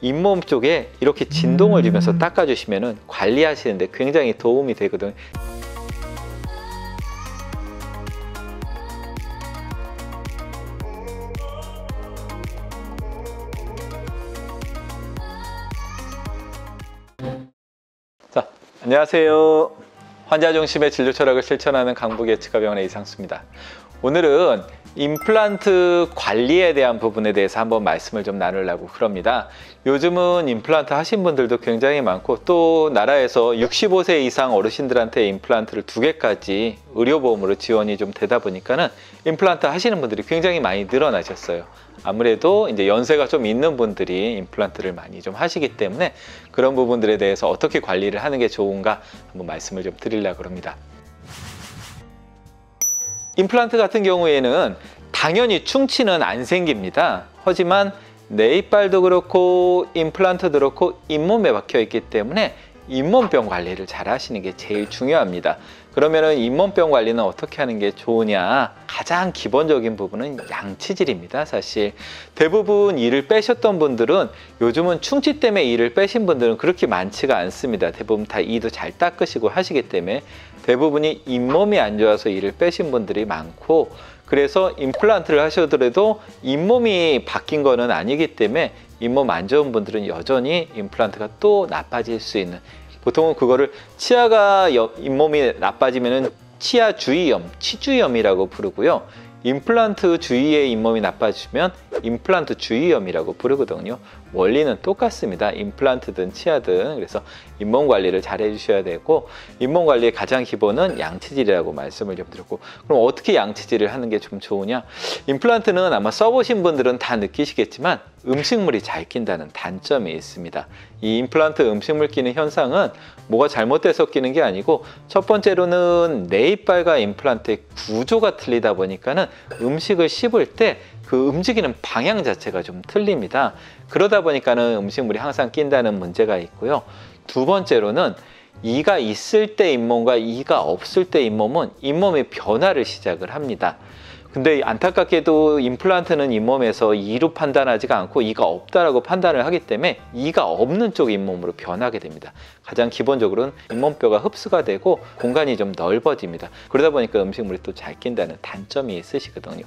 잇몸 쪽에 이렇게 진동을 주면서 닦아주시면 관리하시는데 굉장히 도움이 되거든요. 자, 안녕하세요. 환자 중심의 진료 철학을 실천하는 강북예측가병원의 이상수입니다. 오늘은 임플란트 관리에 대한 부분에 대해서 한번 말씀을 좀 나누려고 그럽니다. 요즘은 임플란트 하신 분들도 굉장히 많고, 또 나라에서 65세 이상 어르신들한테 임플란트를 2개까지 의료보험으로 지원이 좀 되다 보니까는 임플란트 하시는 분들이 굉장히 많이 늘어나셨어요. 아무래도 이제 연세가 좀 있는 분들이 임플란트를 많이 좀 하시기 때문에 그런 부분들에 대해서 어떻게 관리를 하는 게 좋은가 한번 말씀을 좀 드리려고 합니다. 임플란트 같은 경우에는 당연히 충치는 안 생깁니다. 하지만 내 이빨도 그렇고 임플란트도 그렇고 잇몸에 박혀 있기 때문에 잇몸병 관리를 잘 하시는 게 제일 중요합니다. 그러면은 잇몸병 관리는 어떻게 하는 게 좋으냐? 가장 기본적인 부분은 양치질입니다. 사실 대부분 이를 빼셨던 분들은, 요즘은 충치 때문에 이를 빼신 분들은 그렇게 많지가 않습니다. 대부분 다 이도 잘 닦으시고 하시기 때문에 대부분이 잇몸이 안 좋아서 이를 빼신 분들이 많고, 그래서 임플란트를 하셔더라도 잇몸이 바뀐 거는 아니기 때문에 잇몸 안 좋은 분들은 여전히 임플란트가 또 나빠질 수 있는, 보통은 그거를 치아가 잇몸이 나빠지면은 치아 주위염, 치주염이라고 부르고요. 임플란트 주위에 잇몸이 나빠지면 임플란트 주위염이라고 부르거든요. 원리는 똑같습니다. 임플란트든 치아든. 그래서 잇몸 관리를 잘 해주셔야 되고, 잇몸 관리의 가장 기본은 양치질이라고 말씀을 좀 드렸고, 그럼 어떻게 양치질을 하는 게 좀 좋으냐? 임플란트는 아마 써보신 분들은 다 느끼시겠지만 음식물이 잘 낀다는 단점이 있습니다. 이 임플란트 음식물 끼는 현상은 뭐가 잘못돼서 끼는 게 아니고, 첫 번째로는 내 이빨과 임플란트의 구조가 틀리다 보니까는 음식을 씹을 때 그 움직이는 방향 자체가 좀 틀립니다. 그러다 보니까는 음식물이 항상 낀다는 문제가 있고요. 두 번째로는 이가 있을 때 잇몸과 이가 없을 때 잇몸은 잇몸의 변화를 시작을 합니다. 근데 안타깝게도 임플란트는 잇몸에서 이로 판단하지가 않고 이가 없다라고 판단을 하기 때문에 이가 없는 쪽 잇몸으로 변하게 됩니다. 가장 기본적으로는 잇몸뼈가 흡수가 되고 공간이 좀 넓어집니다. 그러다 보니까 음식물이 또 잘 낀다는 단점이 있으시거든요.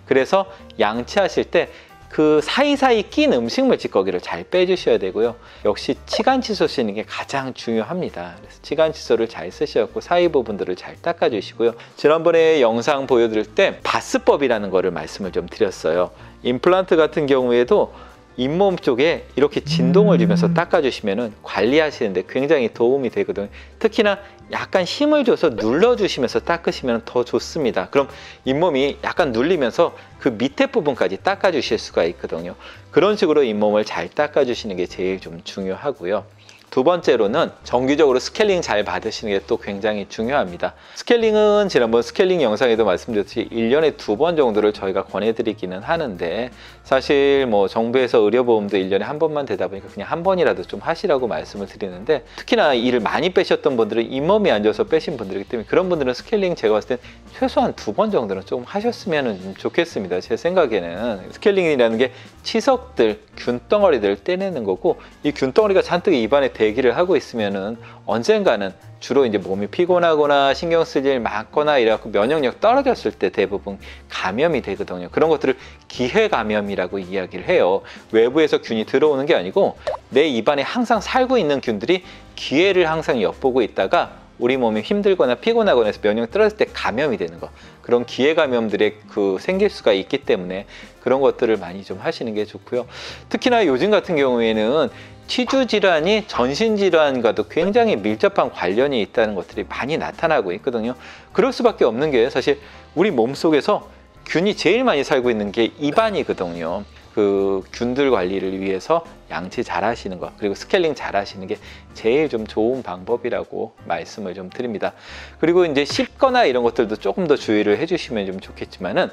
그래서 양치하실 때 그 사이사이 낀 음식물 찌꺼기를 잘 빼주셔야 되고요. 역시 치간칫솔 쓰는 게 가장 중요합니다. 그래서 치간칫솔을 잘 쓰셔갖고 사이 부분들을 잘 닦아주시고요. 지난번에 영상 보여드릴 때 바스법이라는 거를 말씀을 좀 드렸어요. 임플란트 같은 경우에도 잇몸 쪽에 이렇게 진동을 주면서 닦아주시면 관리하시는데 굉장히 도움이 되거든요. 특히나 약간 힘을 줘서 눌러주시면서 닦으시면 더 좋습니다. 그럼 잇몸이 약간 눌리면서 그 밑에 부분까지 닦아주실 수가 있거든요. 그런 식으로 잇몸을 잘 닦아주시는 게 제일 좀 중요하고요. 두 번째로는 정기적으로 스케일링 잘 받으시는 게 또 굉장히 중요합니다. 스케일링은 지난번 스케일링 영상에도 말씀드렸듯이 1년에 2번 정도를 저희가 권해드리기는 하는데, 사실 뭐 정부에서 의료보험도 1년에 한 번만 되다 보니까 그냥 한 번이라도 좀 하시라고 말씀을 드리는데, 특히나 이를 많이 빼셨던 분들은 잇몸이 안 좋아서 빼신 분들이기 때문에 그런 분들은 스케일링 제가 봤을 땐 최소한 2번 정도는 좀 하셨으면 좋겠습니다. 제 생각에는 스케일링이라는 게 치석들, 균덩어리들을 떼내는 거고, 이 균덩어리가 잔뜩 입안에 대기를 하고 있으면은 언젠가는 주로 이제 몸이 피곤하거나 신경 쓸 일 많거나 이래갖고 면역력 떨어졌을 때 대부분 감염이 되거든요. 그런 것들을 기회 감염이라고 이야기를 해요. 외부에서 균이 들어오는 게 아니고 내 입안에 항상 살고 있는 균들이 기회를 항상 엿보고 있다가 우리 몸이 힘들거나 피곤하거나 해서 면역력 떨어질 때 감염이 되는 거, 그런 기회 감염들이 생길 수가 있기 때문에 그런 것들을 많이 좀 하시는 게 좋고요. 특히나 요즘 같은 경우에는 치주 질환이 전신 질환과도 굉장히 밀접한 관련이 있다는 것들이 많이 나타나고 있거든요. 그럴 수밖에 없는 게, 사실 우리 몸속에서 균이 제일 많이 살고 있는 게 입안이거든요. 그 균들 관리를 위해서 양치 잘 하시는 것, 그리고 스케일링 잘 하시는 게 제일 좀 좋은 방법이라고 말씀을 좀 드립니다. 그리고 이제 씹거나 이런 것들도 조금 더 주의를 해주시면 좀 좋겠지만은,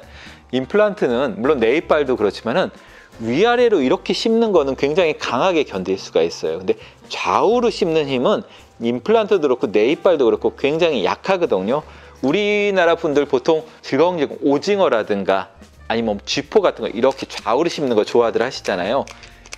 임플란트는 물론 내 이빨도 그렇지만은 위아래로 이렇게 씹는 거는 굉장히 강하게 견딜 수가 있어요. 근데 좌우로 씹는 힘은 임플란트도 그렇고 내 이빨도 그렇고 굉장히 약하거든요. 우리나라 분들 보통 즐거운 오징어라든가 아니면 쥐포 같은 거 이렇게 좌우로 씹는 거 좋아들 하시잖아요.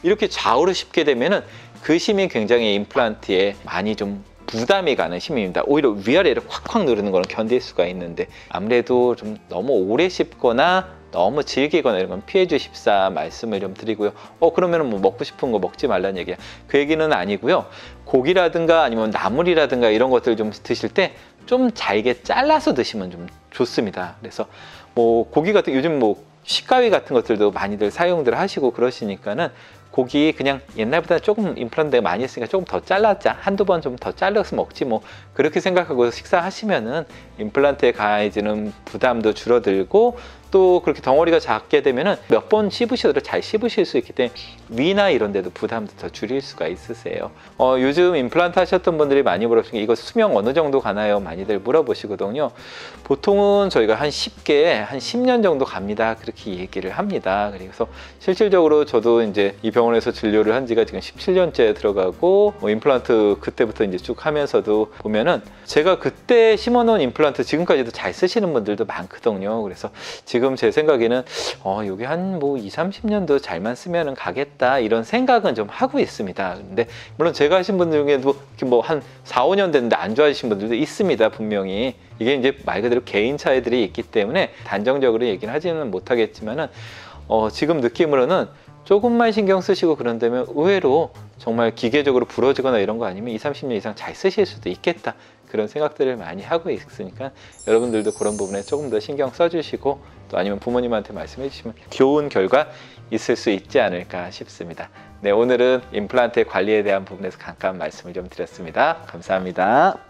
이렇게 좌우로 씹게 되면은 그 힘이 굉장히 임플란트에 많이 좀 부담이 가는 힘입니다. 오히려 위아래를 콱콱 누르는 거는 견딜 수가 있는데 아무래도 좀 너무 오래 씹거나 너무 질기거나 이런 건 피해 주십사 말씀을 좀 드리고요. 그러면 뭐 먹고 싶은 거 먹지 말라는 얘기야. 그 얘기는 아니고요. 고기라든가 아니면 나물이라든가 이런 것들 좀 드실 때 좀 잘게 잘라서 드시면 좀 좋습니다. 그래서 뭐 고기 같은 요즘 뭐 식가위 같은 것들도 많이들 사용들 하시고 그러시니까는 고기 그냥 옛날보다 조금 임플란트가 많이 했으니까 조금 더 잘랐자, 한두 번 좀 더 잘라서 먹지 뭐 그렇게 생각하고 식사하시면은 임플란트에 가해지는 부담도 줄어들고 또 그렇게 덩어리가 작게 되면은 몇 번 씹으셔도 잘 씹으실 수 있기 때문에 위나 이런 데도 부담도 더 줄일 수가 있으세요. 요즘 임플란트 하셨던 분들이 많이 물어보시는 게 이거 수명 어느 정도 가나요? 많이들 물어보시거든요. 보통은 저희가 한 10년 정도 갑니다. 그렇게 얘기를 합니다. 그래서 실질적으로 저도 이제 이 병원에서 진료를 한 지가 지금 17년째 들어가고 임플란트 그때부터 이제 쭉 하면서도 보면은 제가 그때 심어놓은 임플란트 지금까지도 잘 쓰시는 분들도 많거든요. 그래서 지금 제 생각에는 여기 한 뭐 20-30년도 잘만 쓰면은 가겠다 이런 생각은 좀 하고 있습니다. 근데 물론 제가 하신 분들 중에도 뭐 한 4-5년 됐는데 안 좋아지신 분들도 있습니다. 분명히 이게 이제 말 그대로 개인 차이들이 있기 때문에 단정적으로 얘기는 하지는 못하겠지만은 지금 느낌으로는 조금만 신경 쓰시고 그런다면 의외로 정말 기계적으로 부러지거나 이런 거 아니면 20-30년 이상 잘 쓰실 수도 있겠다. 그런 생각들을 많이 하고 있으니까 여러분들도 그런 부분에 조금 더 신경 써주시고 또 아니면 부모님한테 말씀해 주시면 좋은 결과 있을 수 있지 않을까 싶습니다. 네, 오늘은 임플란트의 관리에 대한 부분에서 잠깐 말씀을 좀 드렸습니다. 감사합니다.